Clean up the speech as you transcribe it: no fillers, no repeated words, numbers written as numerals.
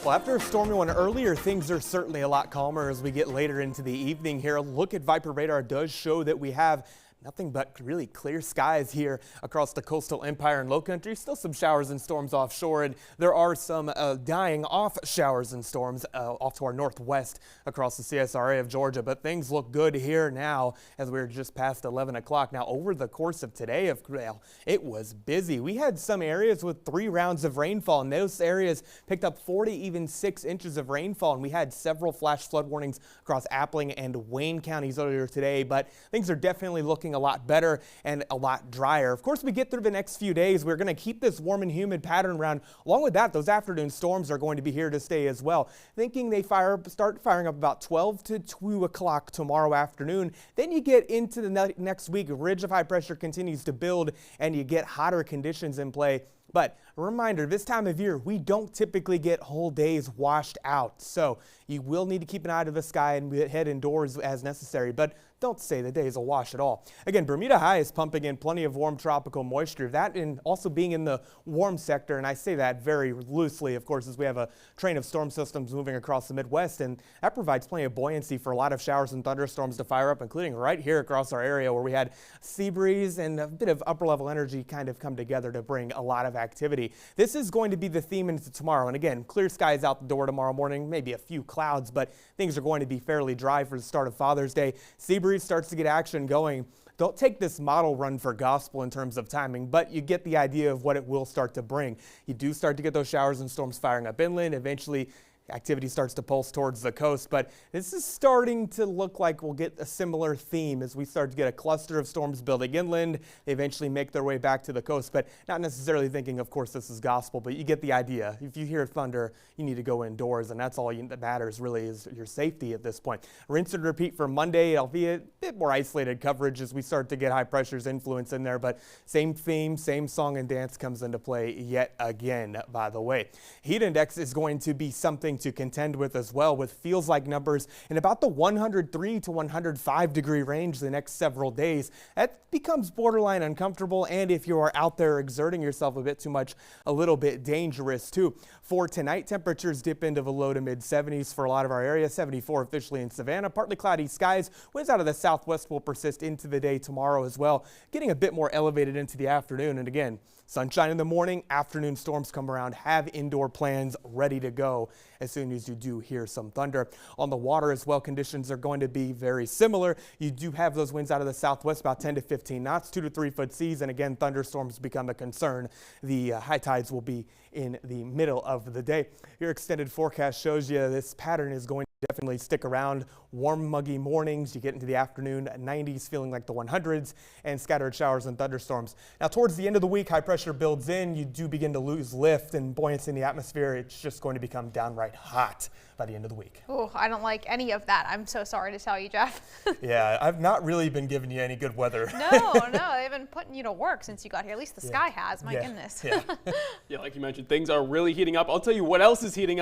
Well, after a stormy one earlier, things are certainly a lot calmer as we get later into the evening here. A look at Viper radar does show that we have nothing but really clear skies here across the coastal empire and low country. Still some showers and storms offshore, and there are some dying off showers and storms off to our northwest across the CSRA of Georgia. But things look good here now as we're just past 11 o'clock. Now, over the course of today, it was busy. We had some areas with 3 rounds of rainfall, and those areas picked up 40, even 6 inches of rainfall. And we had several flash flood warnings across Appling and Wayne counties earlier today. But things are definitely looking a lot better and a lot drier. Of course, we get through the next few days. We're going to keep this warm and humid pattern around. Along with that, those afternoon storms are going to be here to stay as well. Thinking they start firing up about 12 to 2 o'clock tomorrow afternoon. Then you get into the next week. A ridge of high pressure continues to build and you get hotter conditions in play. But a reminder, this time of year, we don't typically get whole days washed out. So you will need to keep an eye to the sky and head indoors as necessary. But don't say the day is a wash at all. Again, Bermuda High is pumping in plenty of warm tropical moisture. That and also being in the warm sector, and I say that very loosely, of course, as we have a train of storm systems moving across the Midwest, and that provides plenty of buoyancy for a lot of showers and thunderstorms to fire up, including right here across our area where we had sea breeze and a bit of upper level energy kind of come together to bring a lot of activity. This is going to be the theme into tomorrow, and again, clear skies out the door tomorrow morning, maybe a few clouds, but things are going to be fairly dry for the start of Father's Day. Sea breeze starts to get action going. Don't take this model run for gospel in terms of timing, but you get the idea of what it will start to bring. You do start to get those showers and storms firing up inland. Eventually, activity starts to pulse towards the coast, but this is starting to look like we'll get a similar theme as we start to get a cluster of storms building inland. They eventually make their way back to the coast, but not necessarily thinking, of course, this is gospel, but you get the idea. If you hear thunder, you need to go indoors, and that's all that matters really is your safety at this point. Rinse and repeat for Monday, albeit a bit more isolated coverage as we start to get high pressure's influence in there, but same theme, same song and dance comes into play yet again, by the way. Heat index is going to be something to contend with as well, with feels like numbers in about the 103 to 105 degree range the next several days. That becomes borderline uncomfortable, and if you are out there exerting yourself a bit too much, a little bit dangerous too. For tonight, temperatures dip into the low to mid 70s for a lot of our area, 74 officially in Savannah. Partly cloudy skies. Winds out of the southwest will persist into the day tomorrow as well, getting a bit more elevated into the afternoon. And again, sunshine in the morning, afternoon storms come around. Have indoor plans ready to go as soon as you do hear some thunder. On the water as well, conditions are going to be very similar. You do have those winds out of the southwest, about 10 to 15 knots, 2 to 3 foot seas, and again, thunderstorms become a concern. The high tides will be in the middle of the day. Your extended forecast shows you this pattern is going to definitely stick around. Warm, muggy mornings. You get into the afternoon, 90s feeling like the 100s, and scattered showers and thunderstorms. Now, towards the end of the week, high pressure builds in. You do begin to lose lift and buoyancy in the atmosphere. It's just going to become downright hot by the end of the week. Oh, I don't like any of that. I'm so sorry to tell you, Jeff. Yeah, I've not really been giving you any good weather. No, they've been putting you to work since you got here. At least the sky has. My goodness. Yeah, like you mentioned, things are really heating up. I'll tell you what else is heating up.